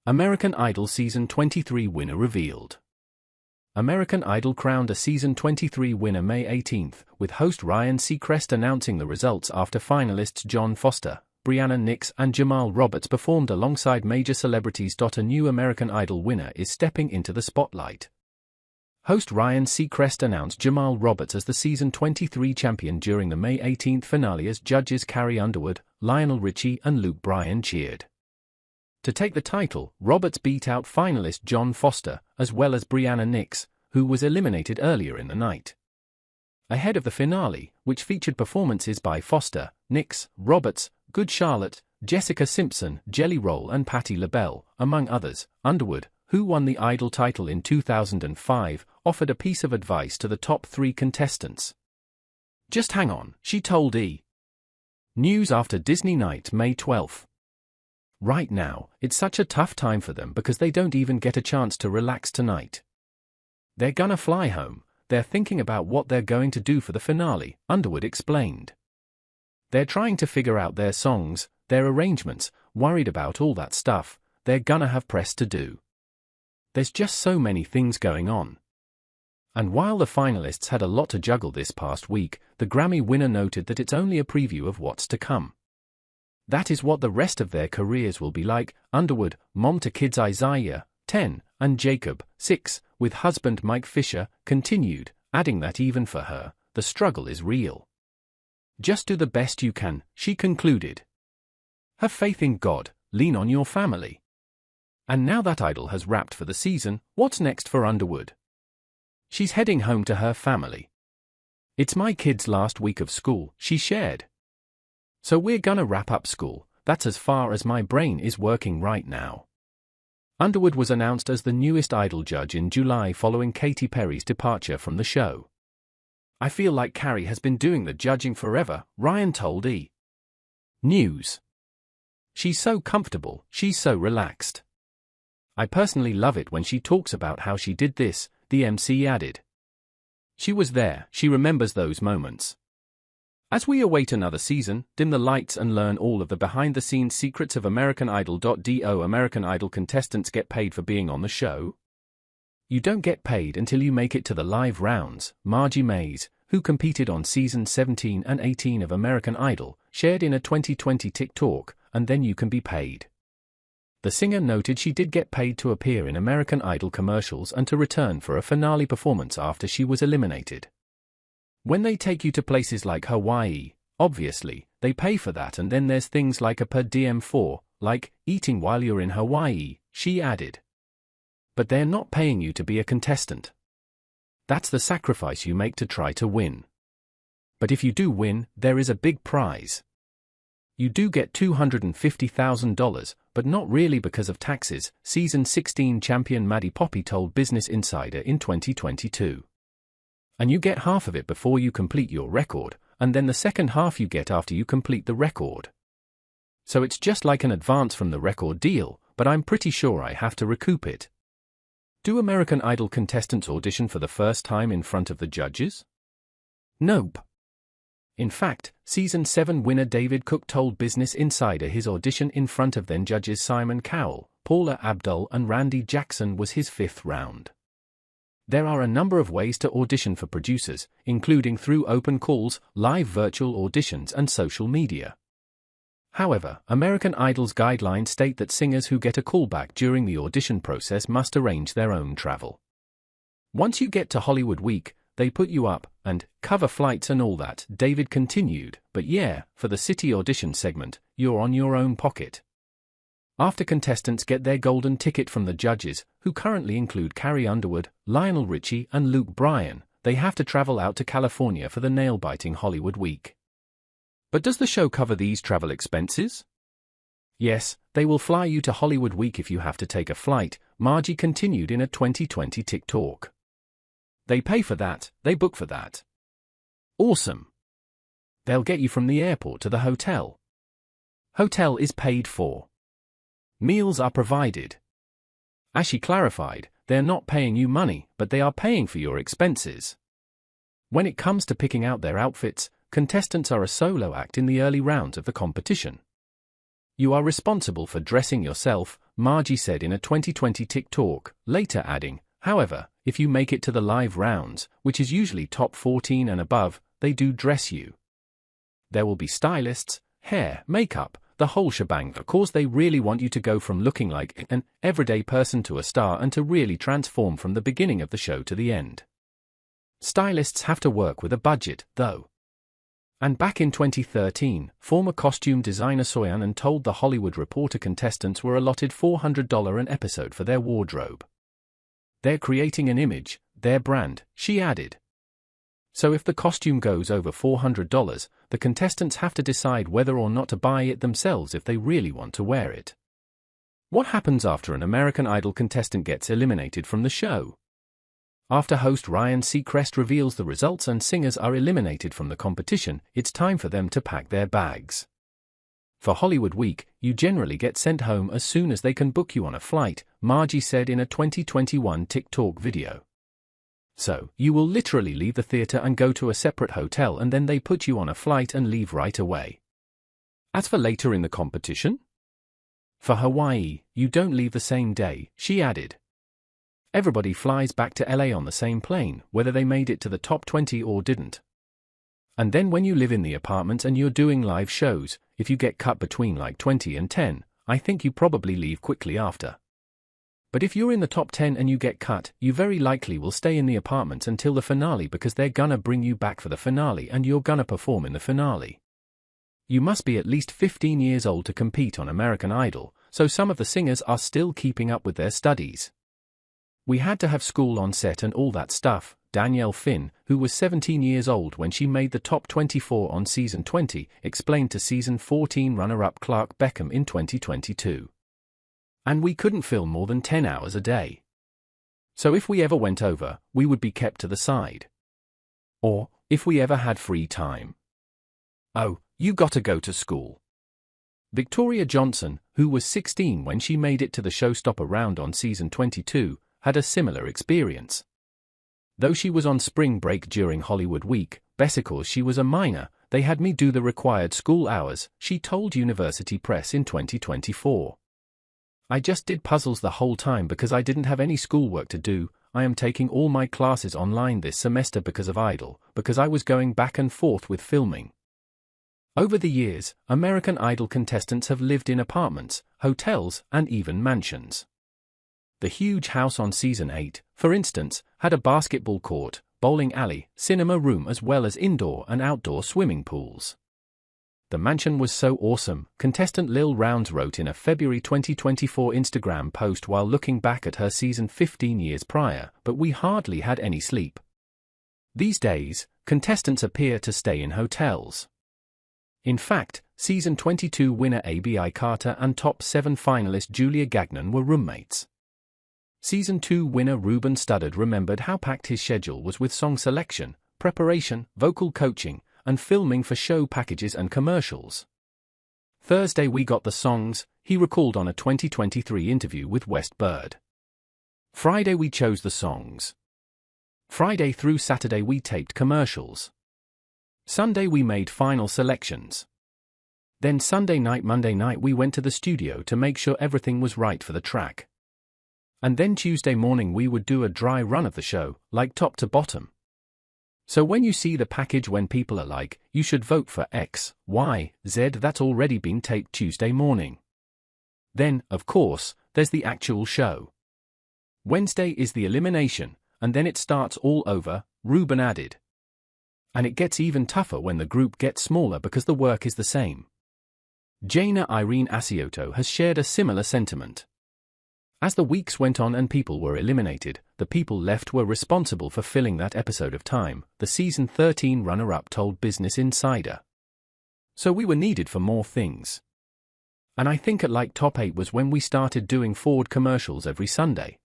American Idol Season 23 winner revealed. American Idol crowned a Season 23 winner May 18th, with host Ryan Seacrest announcing the results after finalists John Foster, Breanna Nix and Jamal Roberts performed alongside major celebrities. A new American Idol winner is stepping into the spotlight. Host Ryan Seacrest announced Jamal Roberts as the Season 23 champion during the May 18th finale as judges Carrie Underwood, Lionel Richie and Luke Bryan cheered. To take the title, Roberts beat out finalist John Foster, as well as Breanna Nix, who was eliminated earlier in the night. Ahead of the finale, which featured performances by Foster, Nix, Roberts, Good Charlotte, Jessica Simpson, Jelly Roll and Patti LaBelle, among others, Underwood, who won the Idol title in 2005, offered a piece of advice to the top 3 contestants. "Just hang on," she told E! News after Disney Night May 12. "Right now, it's such a tough time for them because they don't even get a chance to relax tonight. They're gonna fly home, they're thinking about what they're going to do for the finale," Underwood explained. "They're trying to figure out their songs, their arrangements, worried about all that stuff, they're gonna have press to do. There's just so many things going on." And while the finalists had a lot to juggle this past week, the Grammy winner noted that it's only a preview of what's to come. "That is what the rest of their careers will be like," Underwood, mom to kids Isaiah, 10, and Jacob, 6, with husband Mike Fisher, continued, adding that even for her, the struggle is real. "Just do the best you can," she concluded. "Have faith in God, lean on your family." And now that Idol has wrapped for the season, what's next for Underwood? She's heading home to her family. "It's my kids' last week of school," she shared. "So we're gonna wrap up school, that's as far as my brain is working right now." Underwood was announced as the newest Idol judge in July following Katy Perry's departure from the show. "I feel like Carrie has been doing the judging forever," Ryan told E! News. "She's so comfortable, she's so relaxed. I personally love it when she talks about how she did this," the MC added. "She was there, she remembers those moments." As we await another season, dim the lights and learn all of the behind-the-scenes secrets of American Idol. Do American Idol contestants get paid for being on the show? You don't get paid until you make it to the live rounds, Margie Mays, who competed on seasons 17 and 18 of American Idol, shared in a 2020 TikTok, and then you can be paid. The singer noted she did get paid to appear in American Idol commercials and to return for a finale performance after she was eliminated. "When they take you to places like Hawaii, obviously, they pay for that, and then there's things like a per diem for, like, eating while you're in Hawaii," she added. "But they're not paying you to be a contestant. That's the sacrifice you make to try to win. But if you do win, there is a big prize. You do get $250,000, but not really because of taxes," Season 16 champion Maddie Poppe told Business Insider in 2022. "And you get half of it before you complete your record, and then the second half you get after you complete the record. So it's just like an advance from the record deal, but I'm pretty sure I have to recoup it." Do American Idol contestants audition for the first time in front of the judges? Nope. In fact, Season 7 winner David Cook told Business Insider his audition in front of then judges Simon Cowell, Paula Abdul and Randy Jackson was his 5th round. There are a number of ways to audition for producers, including through open calls, live virtual auditions and social media. However, American Idol's guidelines state that singers who get a callback during the audition process must arrange their own travel. "Once you get to Hollywood Week, they put you up, and cover flights and all that," David continued, "but yeah, for the city audition segment, you're on your own pocket." After contestants get their golden ticket from the judges, who currently include Carrie Underwood, Lionel Richie and Luke Bryan, they have to travel out to California for the nail-biting Hollywood Week. But does the show cover these travel expenses? Yes, they will fly you to Hollywood Week if you have to take a flight, Margie continued in a 2020 TikTok. "They pay for that, they book for that. Awesome. They'll get you from the airport to the hotel. Hotel is paid for. Meals are provided." As she clarified, they're not paying you money, but they are paying for your expenses. When it comes to picking out their outfits, contestants are a solo act in the early rounds of the competition. You are responsible for dressing yourself, Margie said in a 2020 TikTok, later adding, "However, if you make it to the live rounds, which is usually top 14 and above, they do dress you. There will be stylists, hair, makeup, the whole shebang, because they really want you to go from looking like an everyday person to a star and to really transform from the beginning of the show to the end. Stylists have to work with a budget, though." And back in 2013, former costume designer Soyan told The Hollywood Reporter contestants were allotted $400 an episode for their wardrobe. "They're creating an image, their brand," she added. So if the costume goes over $400, the contestants have to decide whether or not to buy it themselves if they really want to wear it. What happens after an American Idol contestant gets eliminated from the show? After host Ryan Seacrest reveals the results and singers are eliminated from the competition, it's time for them to pack their bags. For Hollywood Week, you generally get sent home as soon as they can book you on a flight, Margie said in a 2021 TikTok video. So, you will literally leave the theater and go to a separate hotel and then they put you on a flight and leave right away. As for later in the competition? For Hawaii, you don't leave the same day, she added. Everybody flies back to LA on the same plane, whether they made it to the top 20 or didn't. And then when you live in the apartments and you're doing live shows, if you get cut between like 20 and 10, I think you probably leave quickly after. But if you're in the top 10 and you get cut, you very likely will stay in the apartments until the finale because they're gonna bring you back for the finale and you're gonna perform in the finale. You must be at least 15 years old to compete on American Idol, so some of the singers are still keeping up with their studies. "We had to have school on set and all that stuff," Danielle Finn, who was 17 years old when she made the top 24 on season 20, explained to season 14 runner-up Clark Beckham in 2022. "And we couldn't film more than 10 hours a day. So if we ever went over, we would be kept to the side. Or, if we ever had free time. Oh, you gotta go to school." Victoria Johnson, who was 16 when she made it to the showstopper round on season 22, had a similar experience. Though she was on spring break during Hollywood Week, because she was a minor, they had me do the required school hours, she told University Press in 2024. "I just did puzzles the whole time because I didn't have any schoolwork to do. I am taking all my classes online this semester because of Idol, because I was going back and forth with filming." Over the years, American Idol contestants have lived in apartments, hotels, and even mansions. The huge house on season 8, for instance, had a basketball court, bowling alley, cinema room as well as indoor and outdoor swimming pools. "The mansion was so awesome," contestant Lil Rounds wrote in a February 2024 Instagram post while looking back at her season 15 years prior, "but we hardly had any sleep." These days, contestants appear to stay in hotels. In fact, season 22 winner ABI Carter and top 7 finalist Julia Gagnon were roommates. Season 2 winner Ruben Studdard remembered how packed his schedule was with song selection, preparation, vocal coaching, and filming for show packages and commercials. "Thursday we got the songs," he recalled on a 2023 interview with West Bird. "Friday we chose the songs. Friday through Saturday we taped commercials. Sunday we made final selections. Then Sunday night, Monday night we went to the studio to make sure everything was right for the track. And then Tuesday morning we would do a dry run of the show, like top to bottom. So when you see the package when people are like, you should vote for X, Y, Z, that's already been taped Tuesday morning. Then, of course, there's the actual show. Wednesday is the elimination, and then it starts all over," Ruben added. "And it gets even tougher when the group gets smaller because the work is the same." Jaina Irene Asioto has shared a similar sentiment. "As the weeks went on and people were eliminated, the people left were responsible for filling that episode of time," the season 13 runner-up told Business Insider. "So we were needed for more things. And I think at like top 8 was when we started doing Ford commercials every Sunday.